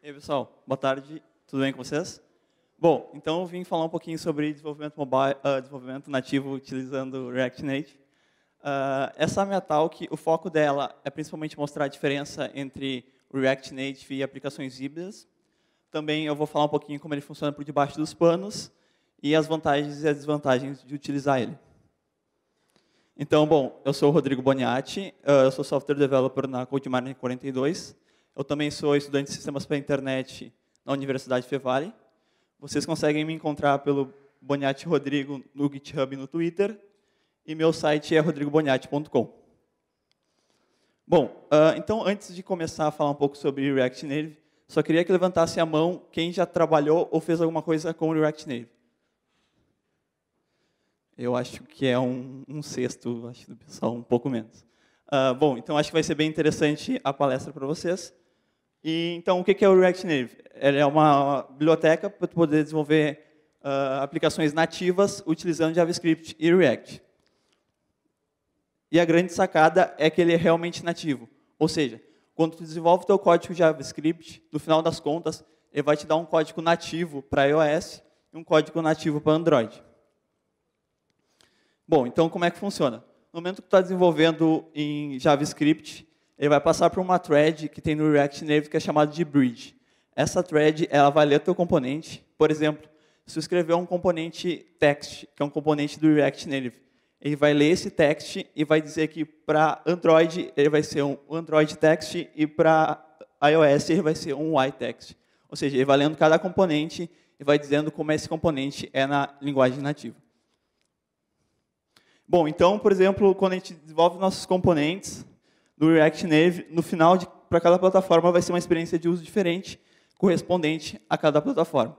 E aí, pessoal, boa tarde, tudo bem com vocês? Bom, então eu vim falar um pouquinho sobre desenvolvimento mobile, desenvolvimento nativo utilizando React Native. Essa minha talk, o foco dela é principalmente mostrar a diferença entre o React Native e aplicações híbridas. Também eu vou falar um pouquinho como ele funciona por debaixo dos panos e as vantagens e as desvantagens de utilizar ele. Então, bom, eu sou o Rodrigo Boniati, eu sou Software Developer na CodeMarne 42. Eu também sou estudante de Sistemas para a Internet na Universidade Fevale. Vocês conseguem me encontrar pelo Boniati Rodrigo no GitHub e no Twitter. E meu site é rodrigoboniati.com. Bom, então, antes de começar a falar um pouco sobre React Native, só queria que levantasse a mão quem já trabalhou ou fez alguma coisa com React Native. Eu acho que é um sexto, acho, do pessoal, um pouco menos. Bom, então acho que vai ser bem interessante a palestra para vocês. E, então, o que é o React Native? Ele é uma biblioteca para poder desenvolver aplicações nativas utilizando JavaScript e React. E a grande sacada é que ele é realmente nativo. Ou seja, quando tu desenvolve o teu código JavaScript, no final das contas, ele vai te dar um código nativo para iOS e um código nativo para Android. Bom, então como é que funciona? No momento que tu está desenvolvendo em JavaScript, ele vai passar por uma thread que tem no React Native que é chamada de bridge. Essa thread ela vai ler teu componente. Por exemplo, se tu escrever um componente text, que é um componente do React Native, ele vai ler esse text e vai dizer que para Android ele vai ser um Android text e para iOS ele vai ser um iText. Ou seja, ele vai lendo cada componente e vai dizendo como esse componente é na linguagem nativa. Bom, então, por exemplo, quando a gente desenvolve nossos componentes do React Native, no final, para cada plataforma, vai ser uma experiência de uso diferente, correspondente a cada plataforma.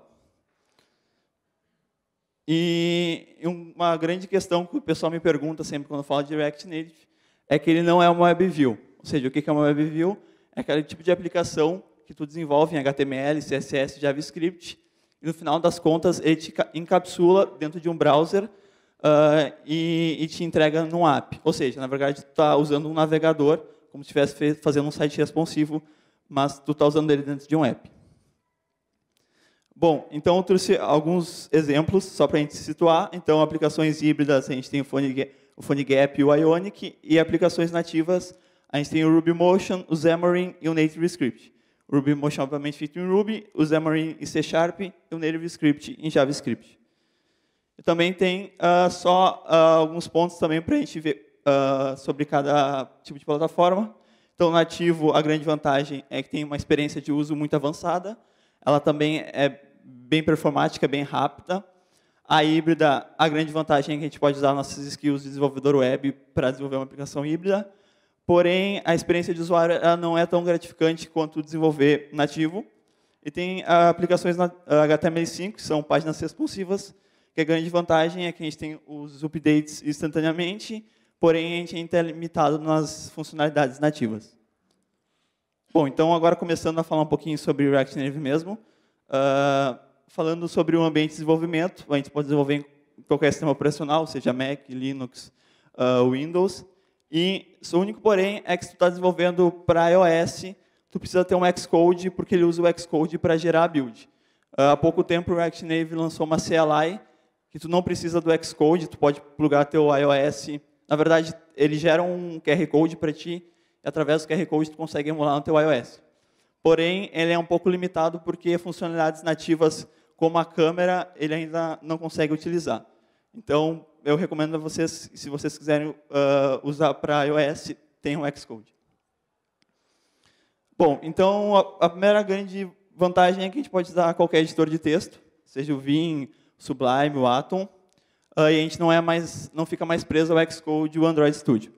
E uma grande questão que o pessoal me pergunta sempre quando fala de React Native é que ele não é uma web view. Ou seja, o que é uma web view? É aquele tipo de aplicação que tu desenvolve em HTML, CSS, JavaScript, e no final das contas, ele te encapsula dentro de um browser e te entrega num app. Ou seja, na verdade, tu está usando um navegador, como se estivesse fazendo um site responsivo, mas tu está usando ele dentro de um app. Bom, então eu trouxe alguns exemplos, só para a gente se situar. Então, aplicações híbridas, a gente tem o PhoneGap e o Ionic, e aplicações nativas, a gente tem o RubyMotion, o Xamarin e o NativeScript. O RubyMotion, obviamente, feito em Ruby, o Xamarin em C# e o NativeScript em JavaScript. E também tem só alguns pontos também para a gente ver sobre cada tipo de plataforma. Então, nativo, a grande vantagem é que tem uma experiência de uso muito avançada. Ela também é bem performática, bem rápida. A híbrida, a grande vantagem é que a gente pode usar nossas skills de desenvolvedor web para desenvolver uma aplicação híbrida. Porém, a experiência de usuário ela não é tão gratificante quanto desenvolver nativo. E tem aplicações na HTML5, que são páginas responsivas, que a grande vantagem é que a gente tem os updates instantaneamente, porém a gente ainda é limitado nas funcionalidades nativas. Bom, então agora começando a falar um pouquinho sobre o React Native mesmo. Falando sobre o ambiente de desenvolvimento, a gente pode desenvolver em qualquer sistema operacional, seja Mac, Linux, Windows. E o único porém é que se tu está desenvolvendo para iOS, tu precisa ter um Xcode, porque ele usa o Xcode para gerar a build. Há pouco tempo o React Native lançou uma CLI, que tu não precisa do Xcode, tu pode plugar teu iOS. Na verdade, ele gera um QR Code para ti, e através do QR Code tu consegue emular no teu iOS. Porém, ele é um pouco limitado porque funcionalidades nativas como a câmera, ele ainda não consegue utilizar. Então, eu recomendo a vocês, se vocês quiserem usar para iOS, tenham o Xcode. Bom, então, a primeira grande vantagem é que a gente pode usar qualquer editor de texto, seja o Vim, o Sublime, o Atom, e a gente não fica mais preso ao Xcode e o Android Studio.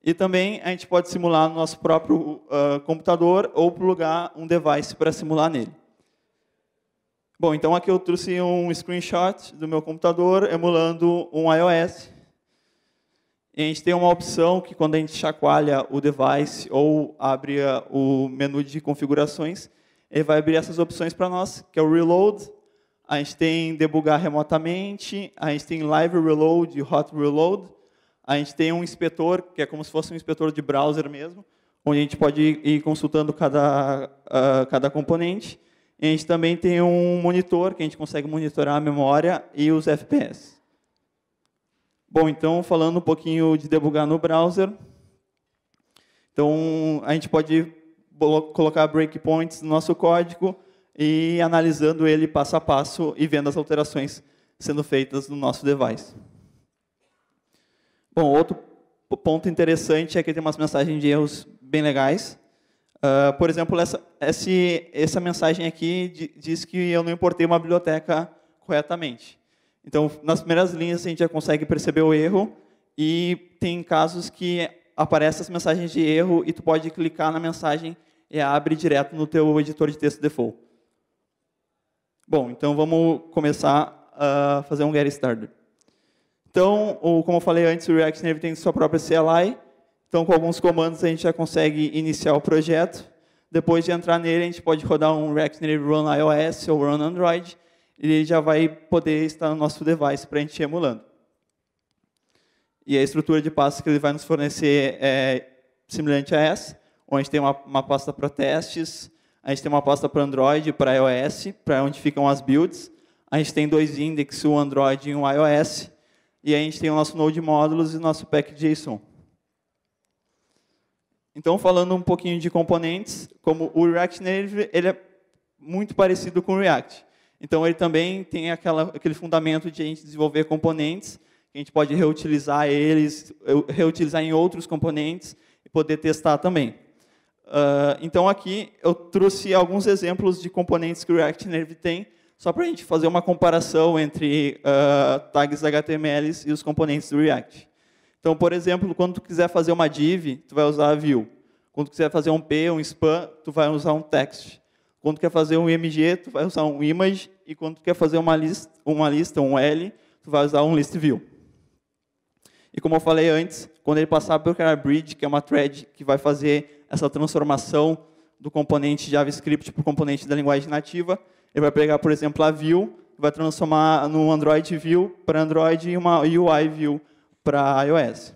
E também a gente pode simular no nosso próprio computador ou plugar um device para simular nele. Bom, então aqui eu trouxe um screenshot do meu computador emulando um iOS. E a gente tem uma opção que quando a gente chacoalha o device ou abre o menu de configurações, ele vai abrir essas opções para nós, que é o Reload. A gente tem debugar remotamente, a gente tem Live Reload e Hot Reload. A gente tem um inspetor, que é como se fosse um inspetor de browser mesmo, onde a gente pode ir consultando cada componente. E a gente também tem um monitor, que a gente consegue monitorar a memória e os FPS. Bom, então, falando um pouquinho de debugar no browser. Então, a gente pode colocar breakpoints no nosso código e analisando ele passo a passo e vendo as alterações sendo feitas no nosso device. Bom, outro ponto interessante é que tem umas mensagens de erros bem legais. Por exemplo, essa mensagem aqui diz que eu não importei uma biblioteca corretamente. Então, nas primeiras linhas, a gente já consegue perceber o erro, e tem casos que aparecem as mensagens de erro e tu pode clicar na mensagem e abre direto no teu editor de texto default. Bom, então vamos começar a fazer um get started. Então, como eu falei antes, o React Native tem sua própria CLI. Então, com alguns comandos, a gente já consegue iniciar o projeto. Depois de entrar nele, a gente pode rodar um React Native Run iOS ou Run Android, e ele já vai poder estar no nosso device para a gente ir emulando. E a estrutura de pastas que ele vai nos fornecer é semelhante a essa, onde a gente tem uma pasta para testes, a gente tem uma pasta para Android e para iOS, para onde ficam as builds. A gente tem 2 index, um Android e um iOS. E a gente tem o nosso Node Modules e o nosso pack.json. Então, falando um pouquinho de componentes, como o React Native, ele é muito parecido com o React. Então, ele também tem aquele fundamento de a gente desenvolver componentes, que a gente pode reutilizar eles, reutilizar em outros componentes e poder testar também. Então, aqui eu trouxe alguns exemplos de componentes que o React Native tem, só para a gente fazer uma comparação entre tags HTML e os componentes do React. Então, por exemplo, quando tu quiser fazer uma div, tu vai usar a view. Quando tu quiser fazer um p, um span, tu vai usar um text. Quando tu quer fazer um img, tu vai usar um image. E quando tu quer fazer uma lista, um L, tu vai usar um list view. E como eu falei antes, quando ele passar pelo bridge, que é uma thread que vai fazer essa transformação do componente JavaScript para o componente da linguagem nativa, ele vai pegar, por exemplo, a view, vai transformar no Android view para Android e uma UI view para iOS.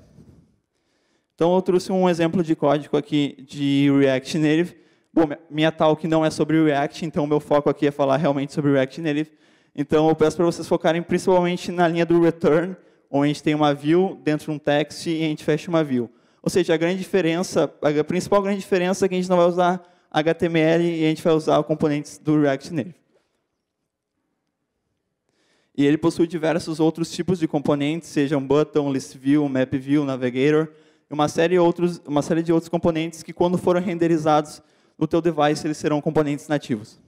Então, eu trouxe um exemplo de código aqui de React Native. Bom, minha talk não é sobre o React, então o meu foco aqui é falar realmente sobre o React Native. Então, eu peço para vocês focarem principalmente na linha do return, onde a gente tem uma view dentro de um text e a gente fecha uma view. Ou seja, a principal grande diferença é que a gente não vai usar HTML e a gente vai usar os componentes do React Native. E ele possui diversos outros tipos de componentes, sejam button, list view, map view, navigator, e uma série de outros componentes que, quando forem renderizados no teu device, eles serão componentes nativos.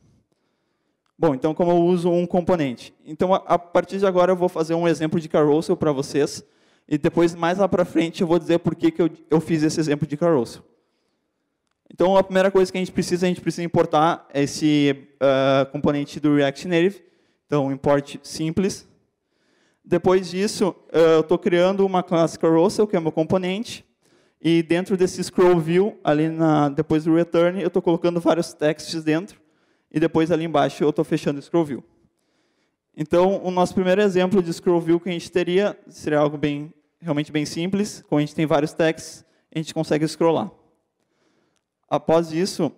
Bom, então, como eu uso um componente? Então, a partir de agora, eu vou fazer um exemplo de carousel para vocês, e depois, mais lá para frente, eu vou dizer por que eu fiz esse exemplo de carousel. Então, a primeira coisa que a gente precisa importar esse componente do React Native. Então, import simples. Depois disso, eu estou criando uma classe carousel, que é o meu componente. E dentro desse scroll view, ali depois do return, eu estou colocando vários texts dentro. E depois, ali embaixo, eu estou fechando o scroll view. Então, o nosso primeiro exemplo de scroll view que a gente teria seria algo realmente bem simples. Como a gente tem vários texts, a gente consegue scrollar. Após isso,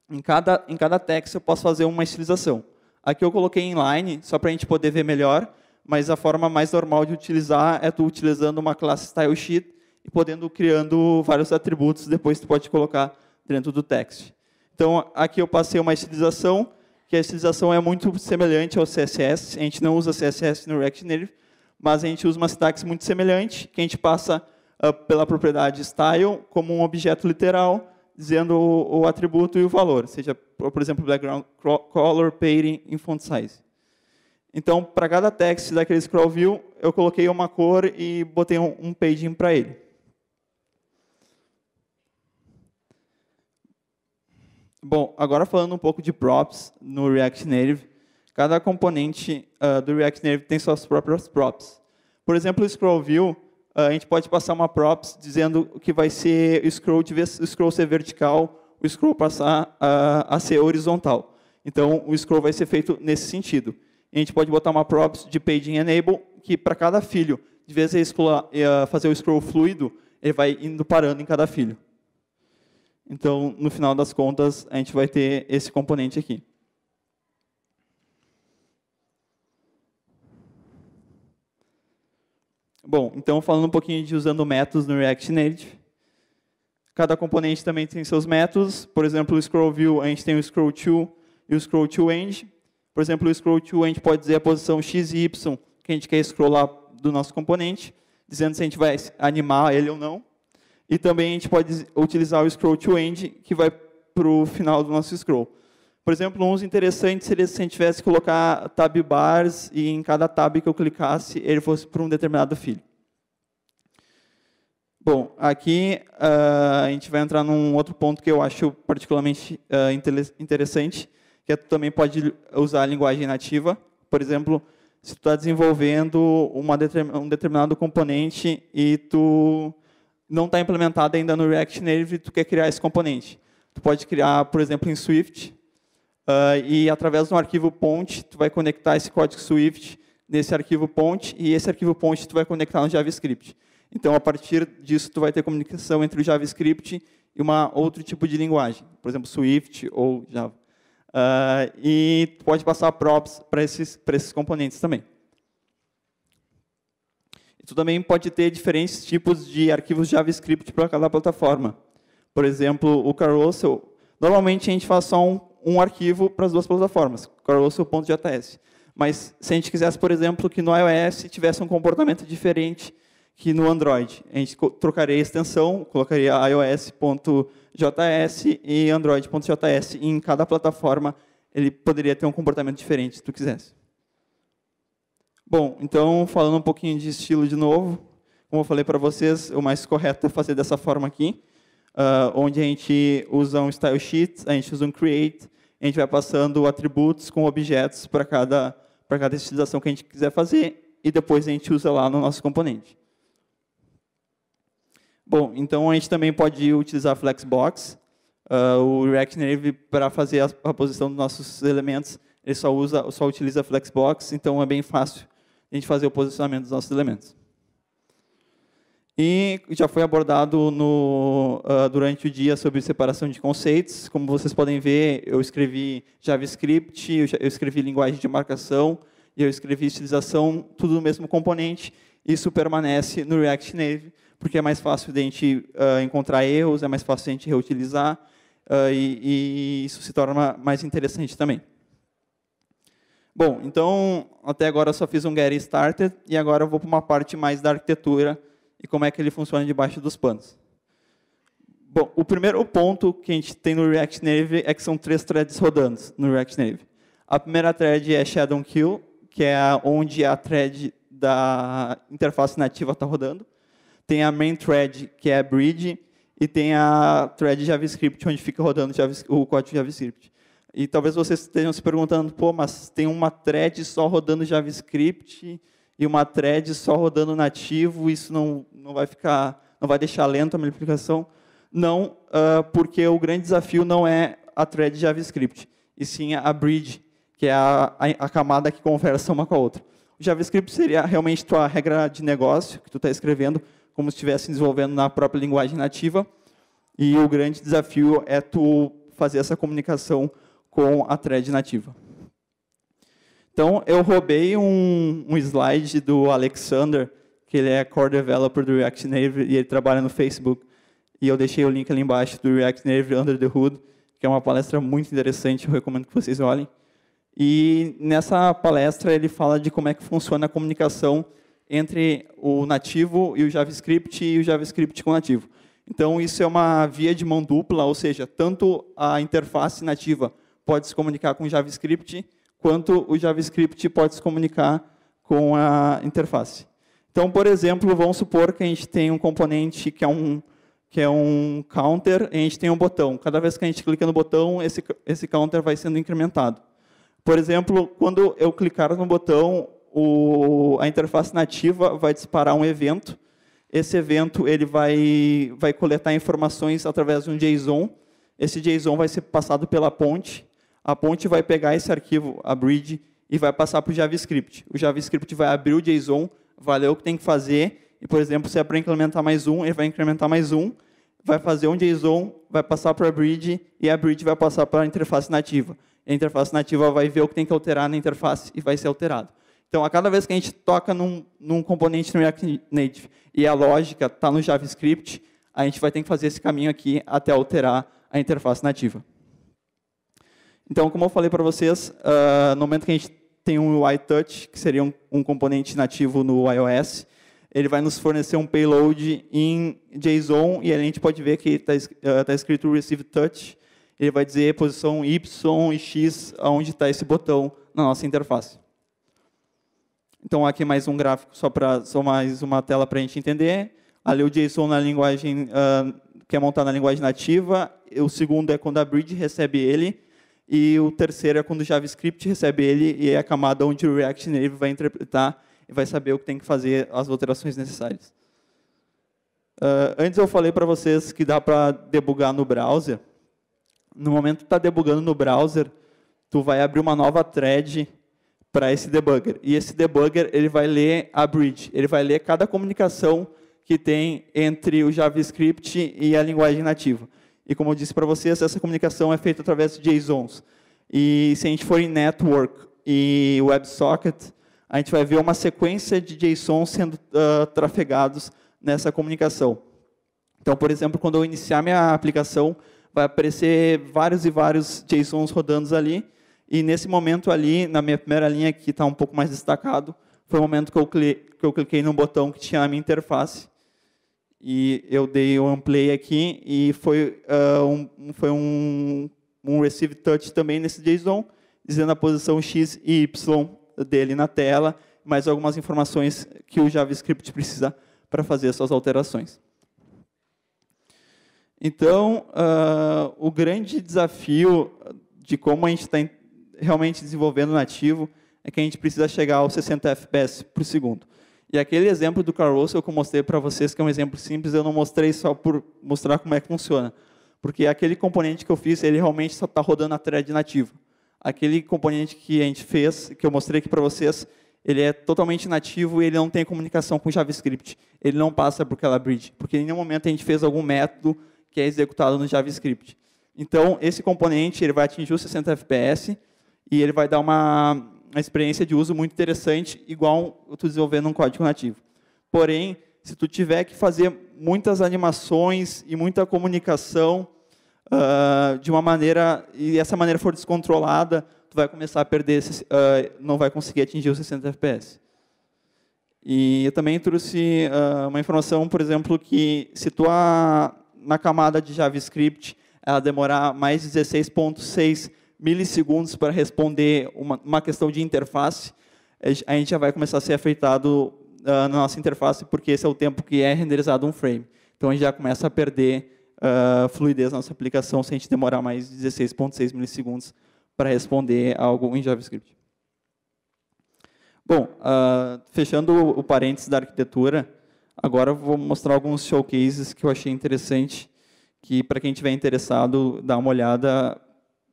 em cada text, eu posso fazer uma estilização. Aqui eu coloquei inline, só para a gente poder ver melhor, mas a forma mais normal de utilizar é tu utilizando uma classe stylesheet e podendo criando vários atributos, depois tu pode colocar dentro do text. Então, aqui eu passei uma estilização, que a estilização é muito semelhante ao CSS. A gente não usa CSS no React Native, mas a gente usa uma sintaxe muito semelhante, que a gente passa pela propriedade style como um objeto literal, dizendo o atributo e o valor, seja, por exemplo, background color, padding e font size. Então, para cada text daquele scroll view, eu coloquei uma cor e botei um padding para ele. Bom, agora falando um pouco de props no React Native, cada componente do React Native tem suas próprias props. Por exemplo, o scroll view, a gente pode passar uma props dizendo que vai ser o scroll ser vertical, o scroll passar a ser horizontal. Então, o scroll vai ser feito nesse sentido. E a gente pode botar uma props de padding enable, que para cada filho, de vez em fazer o scroll fluido, ele vai indo parando em cada filho. Então, no final das contas, a gente vai ter esse componente aqui. Bom, então falando um pouquinho de usando métodos no React Native. Cada componente também tem seus métodos. Por exemplo, o scroll view, a gente tem o scroll to e o scroll to end. Por exemplo, o scroll to a gente pode dizer a posição x e y que a gente quer scrollar do nosso componente, dizendo se a gente vai animar ele ou não. E também a gente pode utilizar o scroll to end, que vai para o final do nosso scroll. Por exemplo, um uso interessante seria se a gente tivesse que colocar tab bars e em cada tab que eu clicasse, ele fosse para um determinado filho. Bom, aqui a gente vai entrar num outro ponto que eu acho particularmente interessante, que é que tu também pode usar a linguagem nativa. Por exemplo, se tu está desenvolvendo um determinado componente e tu não está implementado ainda no React Native, tu quer criar esse componente. Tu pode criar, por exemplo, em Swift, e através de um arquivo point, tu vai conectar esse código Swift nesse arquivo point, e esse arquivo point tu vai conectar no JavaScript. Então, a partir disso, tu vai ter comunicação entre o JavaScript e outro tipo de linguagem, por exemplo, Swift ou Java. E tu pode passar props para esses componentes também. E tu também pode ter diferentes tipos de arquivos JavaScript para cada plataforma. Por exemplo, o Carousel, normalmente a gente faz só um arquivo para as duas plataformas, carousel.js. Mas se a gente quisesse, por exemplo, que no iOS tivesse um comportamento diferente que no Android, a gente trocaria a extensão, colocaria iOS.js e Android.js, e em cada plataforma ele poderia ter um comportamento diferente, se tu quisesse. Bom, então, falando um pouquinho de estilo de novo, como eu falei para vocês, o mais correto é fazer dessa forma aqui, onde a gente usa um style sheet, a gente usa um create, a gente vai passando atributos com objetos para cada estilização que a gente quiser fazer, e depois a gente usa lá no nosso componente. Bom, então a gente também pode utilizar Flexbox. O React Native, para fazer a posição dos nossos elementos, ele só utiliza Flexbox, então é bem fácil a gente fazer o posicionamento dos nossos elementos. E já foi abordado durante o dia sobre separação de conceitos. Como vocês podem ver, eu escrevi JavaScript, eu escrevi linguagem de marcação, e eu escrevi estilização, tudo no mesmo componente. Isso permanece no React Native, porque é mais fácil de a gente encontrar erros, é mais fácil de a gente reutilizar, e isso se torna mais interessante também. Bom, então, até agora eu só fiz um Get Started, e agora eu vou para uma parte mais da arquitetura, e como é que ele funciona debaixo dos panos. Bom, o primeiro ponto que a gente tem no React Native é que são 3 threads rodando no React Native. A primeira thread é Shadow Kill, que é onde a thread da interface nativa está rodando. Tem a main thread, que é a bridge, e tem a thread JavaScript, onde fica rodando o código JavaScript. E talvez vocês estejam se perguntando, pô, mas tem uma thread só rodando JavaScript e uma thread só rodando nativo, isso não vai deixar lento a minha aplicação? Não, porque o grande desafio não é a thread JavaScript, e sim a bridge, que é a camada que conversa uma com a outra. O JavaScript seria realmente tua regra de negócio, que tu está escrevendo, como se estivesse desenvolvendo na própria linguagem nativa, e o grande desafio é tu fazer essa comunicação com a thread nativa. Então, eu roubei um slide do Alexander, que ele é Core Developer do React Native, e ele trabalha no Facebook, e eu deixei o link ali embaixo do React Native Under the Hood, que é uma palestra muito interessante, eu recomendo que vocês olhem. E nessa palestra ele fala de como é que funciona a comunicação entre o nativo e o JavaScript com o nativo. Então, isso é uma via de mão dupla, ou seja, tanto a interface nativa pode se comunicar com o JavaScript, quanto o JavaScript pode se comunicar com a interface. Então, por exemplo, vamos supor que a gente tem um componente que é um counter, e a gente tem um botão. Cada vez que a gente clica no botão, esse counter vai sendo incrementado. Por exemplo, quando eu clicar no botão, a interface nativa vai disparar um evento. Esse evento ele vai coletar informações através de um JSON. Esse JSON vai ser passado pela ponte. A ponte vai pegar esse arquivo, a bridge, e vai passar para o JavaScript. O JavaScript vai abrir o JSON, vai ler o que tem que fazer, e, por exemplo, se é para incrementar mais um, ele vai incrementar mais um, vai fazer um JSON, vai passar para a bridge, e a bridge vai passar para a interface nativa. A interface nativa vai ver o que tem que alterar na interface e vai ser alterado. Então, a cada vez que a gente toca num componente no React Native e a lógica está no JavaScript, a gente vai ter que fazer esse caminho aqui até alterar a interface nativa. Então, como eu falei para vocês, no momento que a gente tem um UI Touch, que seria um componente nativo no iOS, ele vai nos fornecer um payload em JSON, e a gente pode ver que está escrito Receive Touch. Ele vai dizer posição Y e X, onde está esse botão na nossa interface. Então, aqui mais um gráfico, só mais uma tela para a gente entender. Ali o JSON na linguagem, que é montado na linguagem nativa. O segundo é quando a bridge recebe ele. E o terceiro é quando o JavaScript recebe ele, e é a camada onde o React Native vai interpretar e vai saber o que tem que fazer, as alterações necessárias. Antes eu falei para vocês que dá para debugar no browser. No momento que está debugando no browser, tu vai abrir uma nova thread para esse debugger. E esse debugger ele vai ler a bridge, ele vai ler cada comunicação que tem entre o JavaScript e a linguagem nativa. E como eu disse para vocês, essa comunicação é feita através de JSONs. E se a gente for em Network e WebSocket, a gente vai ver uma sequência de JSONs sendo trafegados nessa comunicação. Então, por exemplo, quando eu iniciar minha aplicação, vai aparecer vários e vários JSONs rodando ali. E nesse momento ali, na minha primeira linha, que está um pouco mais destacado, foi o momento que eu cliquei no botão que tinha na minha interface. E eu dei um play aqui, e foi um Receive Touch também nesse JSON, dizendo a posição X e Y dele na tela, mais algumas informações que o JavaScript precisa para fazer as suas alterações. Então, o grande desafio de como a gente está realmente desenvolvendo nativo é que a gente precisa chegar aos 60 FPS por segundo. E aquele exemplo do Carousel que eu mostrei para vocês, que é um exemplo simples, eu não mostrei só por mostrar como é que funciona. Porque aquele componente que eu fiz, ele realmente só está rodando a thread nativa. Aquele componente que a gente fez, que eu mostrei aqui para vocês, ele é totalmente nativo e ele não tem comunicação com JavaScript. Ele não passa por aquela bridge, porque em nenhum momento a gente fez algum método que é executado no JavaScript. Então, esse componente ele vai atingir os 60 FPS e ele vai dar uma experiência de uso muito interessante, igual eu estou desenvolvendo um código nativo. Porém, se tu tiver que fazer muitas animações e muita comunicação de uma maneira, e essa maneira for descontrolada, tu vai começar a perder, não vai conseguir atingir os 60 FPS. E eu também trouxe uma informação, por exemplo, que se tu na camada de JavaScript ela demorar mais de 16,6 milissegundos para responder uma questão de interface, a gente já vai começar a ser afetado na nossa interface, porque esse é o tempo que é renderizado um frame. Então, a gente já começa a perder fluidez na nossa aplicação se a gente demorar mais de 16,6 milissegundos para responder algo em JavaScript. Bom, fechando o parênteses da arquitetura, agora eu vou mostrar alguns showcases que eu achei interessante, que para quem estiver interessado, dá uma olhada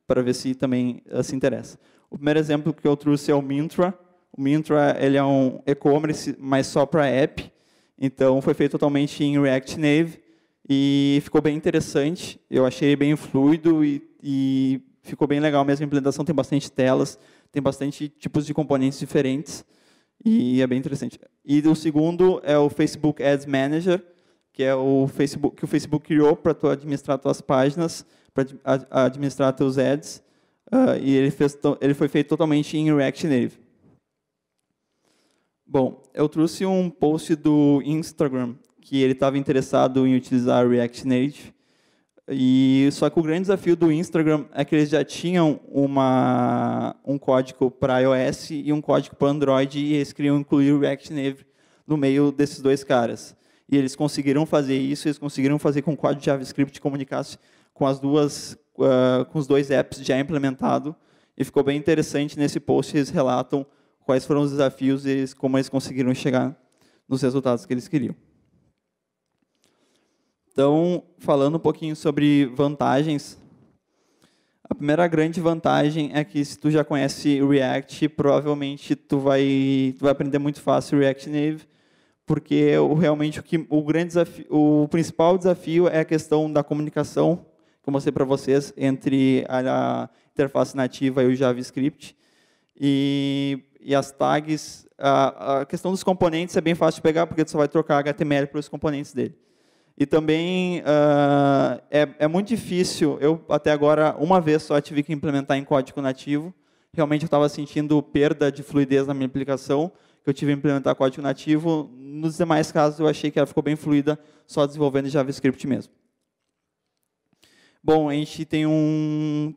para ver se também se interessa. O primeiro exemplo que eu trouxe é o Mintra. O Mintra ele é um e-commerce, mas só para app. Então, foi feito totalmente em React Native e ficou bem interessante. Eu achei bem fluido e ficou bem legal mesmo. A implementação tem bastante telas, tem bastante tipos de componentes diferentes e é bem interessante. E o segundo é o Facebook Ads Manager, que é o Facebook que o Facebook criou para tu administrar tuas páginas, para administrar teus ads, e ele foi feito totalmente em React Native. Bom, eu trouxe um post do Instagram, que ele estava interessado em utilizar React Native, só que o grande desafio do Instagram é que eles já tinham um código para iOS e um código para Android, e eles queriam incluir o React Native no meio desses dois caras. E eles conseguiram fazer isso, eles conseguiram fazer com que o código de JavaScript comunicasse com com os dois apps já implementados, e ficou bem interessante. Nesse post eles relatam quais foram os desafios e como eles conseguiram chegar nos resultados que eles queriam. Então, falando um pouquinho sobre vantagens, a primeira grande vantagem é que se tu já conhece o React, provavelmente tu vai aprender muito fácil o React Native, porque realmente o principal desafio é a questão da comunicação, que eu mostrei para vocês, entre a interface nativa e o JavaScript. E as tags, a questão dos componentes é bem fácil de pegar, porque você só vai trocar HTML para os componentes dele. E também é muito difícil, eu até agora, uma vez só tive que implementar em código nativo. Realmente eu estava sentindo perda de fluidez na minha aplicação, que eu tive que implementar código nativo. Nos demais casos, eu achei que ela ficou bem fluida, só desenvolvendo em JavaScript mesmo. Bom, a gente tem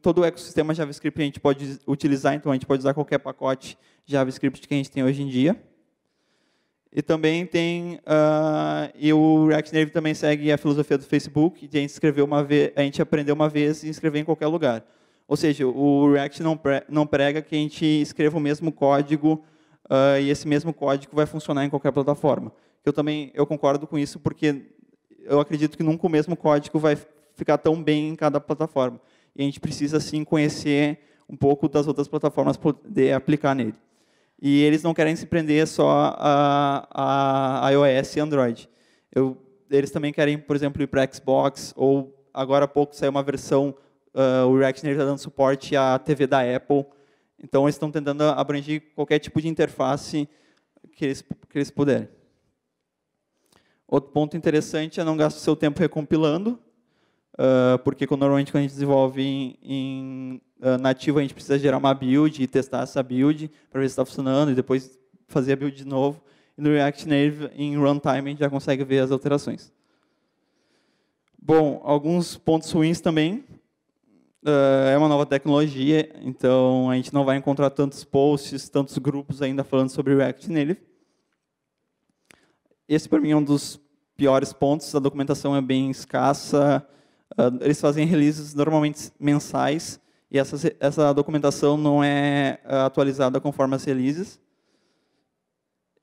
todo o ecossistema JavaScript que a gente pode utilizar, então a gente pode usar qualquer pacote JavaScript que a gente tem hoje em dia. E também tem, e o React Native também segue a filosofia do Facebook, de a gente aprender uma vez e escrever em qualquer lugar. Ou seja, o React não prega que a gente escreva o mesmo código e esse mesmo código vai funcionar em qualquer plataforma. Eu concordo com isso porque eu acredito que nunca o mesmo código vai ficar tão bem em cada plataforma. E a gente precisa, sim, conhecer um pouco das outras plataformas para poder aplicar nele. E eles não querem se prender só a iOS e Android. Eles também querem, por exemplo, ir para Xbox, ou agora há pouco saiu uma versão, o React Native está dando suporte à TV da Apple. Então, eles estão tentando abranger qualquer tipo de interface que eles puderem. Outro ponto interessante é não gastar seu tempo recompilando, porque normalmente quando a gente desenvolve em nativo, a gente precisa gerar uma build e testar essa build para ver se está funcionando e depois fazer a build de novo. E no React Native, em runtime, a gente já consegue ver as alterações. Bom, alguns pontos ruins também. É uma nova tecnologia, então a gente não vai encontrar tantos posts, tantos grupos ainda falando sobre o React Native. Esse, para mim, é um dos piores pontos. A documentação é bem escassa. Eles fazem releases normalmente mensais, e essa documentação não é atualizada conforme as releases.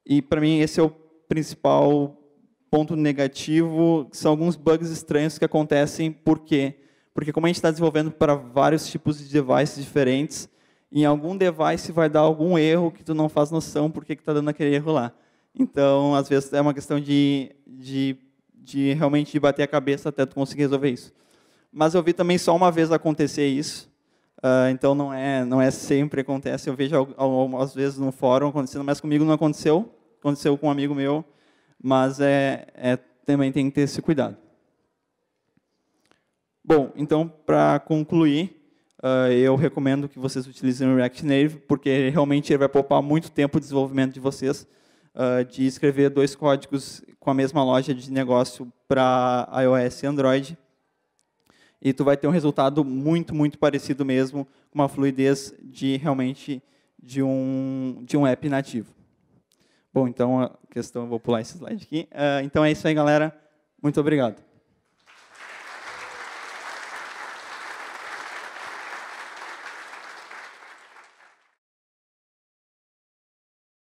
E, para mim, esse é o principal ponto negativo. São alguns bugs estranhos que acontecem. Por quê? Porque como a gente está desenvolvendo para vários tipos de devices diferentes, em algum device vai dar algum erro que tu não faz noção por que está dando aquele erro lá. Então, às vezes, é uma questão de realmente de bater a cabeça até tu conseguir resolver isso. Mas eu vi também só uma vez acontecer isso. Então, não é sempre acontece. Eu vejo algumas vezes no fórum acontecendo, mas comigo não aconteceu. Aconteceu com um amigo meu, mas também tem que ter esse cuidado. Bom, então, para concluir, eu recomendo que vocês utilizem o React Native, porque realmente ele vai poupar muito tempo de desenvolvimento de vocês, de escrever 2 códigos com a mesma loja de negócio para iOS e Android. E tu vai ter um resultado muito, muito parecido mesmo, com uma fluidez realmente de um app nativo. Bom, então, eu vou pular esse slide aqui. Então, é isso aí, galera. Muito obrigado.